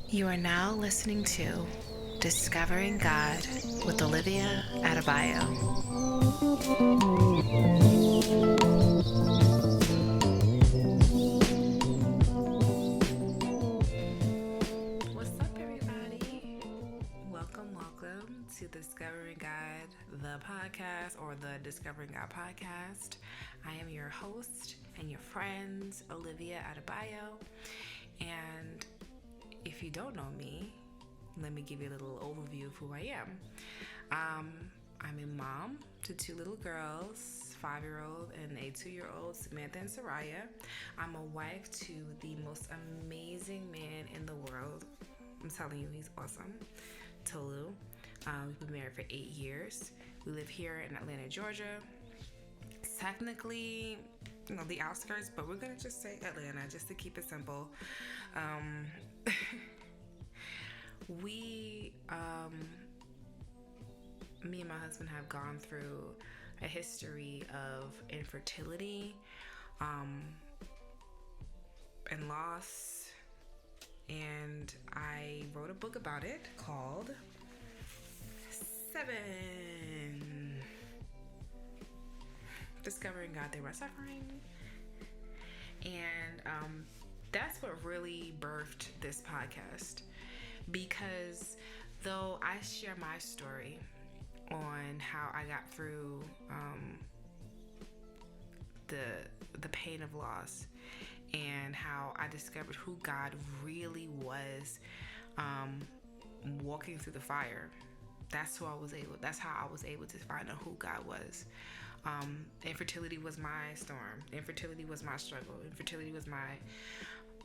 You are now listening to Discovering God with Olivia Adebayo. What's up, everybody? Welcome to Discovering God, the podcast, or the Discovering God podcast. I am your host and your friend, Olivia Adebayo. And if you don't know me, let me give you a little overview of who I am. I'm a mom to two little girls, 5-year-old and a 2-year-old, Samantha and Soraya. I'm a wife to the most amazing man in the world. I'm telling you, he's awesome. Tolu. We've been married for 8 years. We live here in Atlanta, Georgia. Technically, the outskirts, but we're gonna just say Atlanta just to keep it simple. We, me and my husband have gone through a history of infertility, and loss, and I wrote a book about it called 7 Discovering God Through My Suffering. And that's what really birthed this podcast, because though I share my story on how I got through the pain of loss and how I discovered who God really was, walking through the fire. That's how I was able to find out who God was. Infertility was my storm. Infertility was my struggle. Infertility was my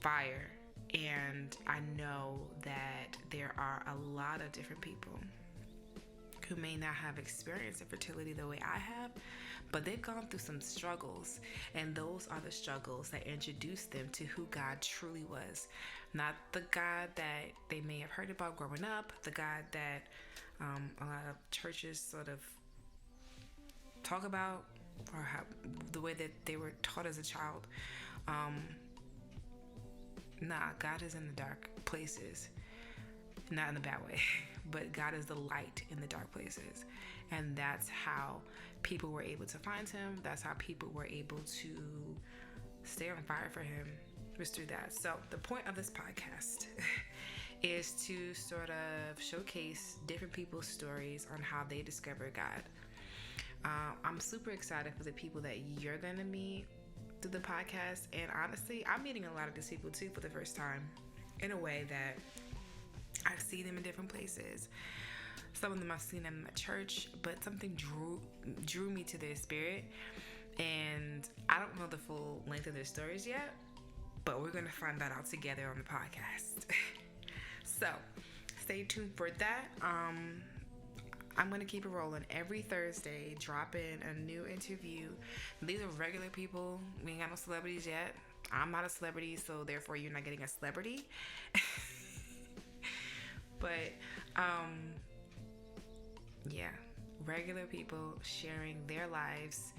fire. And I know that there are a lot of different people who may not have experienced infertility the way I have, but they've gone through some struggles, and those are the struggles that introduced them to who God truly was. Not the God that they may have heard about growing up, the God that a lot of churches sort of talk about, or how, the way that they were taught as a child. God is in the dark places. Not in a bad way, but God is the light in the dark places. And that's how people were able to find him. That's how people were able to stay on fire for him, was through that. So the point of this podcast is to sort of showcase different people's stories on how they discovered God. I'm super excited for the people that you're going to meet through the podcast. And honestly, I'm meeting a lot of these people too for the first time, in a way that I've seen them in different places. Some of them I've seen them at church, but something drew me to their spirit. And I don't know the full length of their stories yet, but we're going to find that out together on the podcast. So stay tuned for that. I'm going to keep it rolling. Every Thursday, drop in a new interview. These are regular people. We ain't got no celebrities yet. I'm not a celebrity, so therefore you're not getting a celebrity. But, regular people sharing their lives,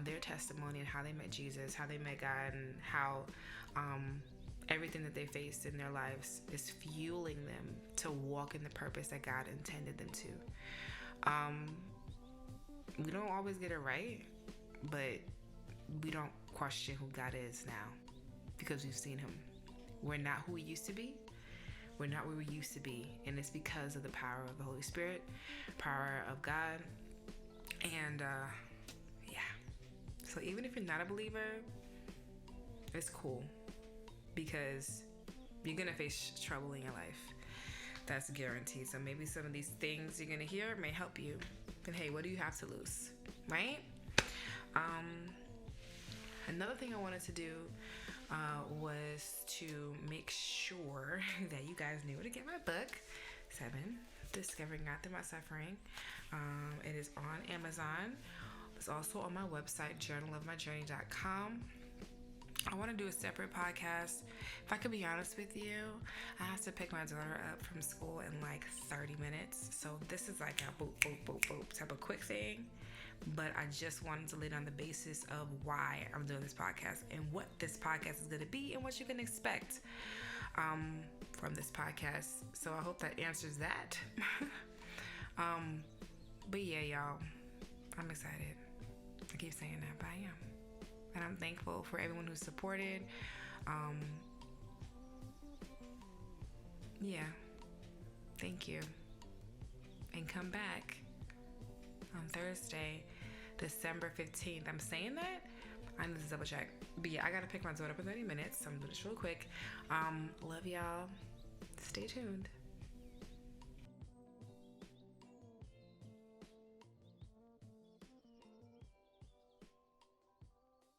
their testimony, and how they met Jesus, how they met God, and how everything that they faced in their lives is fueling them to walk in the purpose that God intended them to. We don't always get it right, but we don't question who God is now because we've seen him. We're not who we used to be. We're not where we used to be, and it's because of the power of the Holy Spirit, power of God, and so even if you're not a believer, it's cool, because you're gonna face trouble in your life. That's guaranteed. So maybe some of these things you're gonna hear may help you. And hey, what do you have to lose, right? Another thing I wanted to do was to make sure that you guys knew to get my book, 7 Discovering God Through My Suffering. It is on Amazon. It's also on my website, journalofmyjourney.com. I want to do a separate podcast. If I could be honest with you, I have to pick my daughter up from school in like 30 minutes. So this is like a boop, boop, boop, boop type of quick thing. But I just wanted to lay down the basis of why I'm doing this podcast and what this podcast is going to be and what you can expect. from this podcast. So I hope that answers that. But yeah, y'all, I'm excited. I keep saying that, but I am. And I'm thankful for everyone who supported. Yeah, thank you. And come back on Thursday, December 15th. I'm saying that? I need to double check. But yeah, I gotta pick my daughter up in 30 minutes. So I'm doing this real quick. Love y'all. Stay tuned.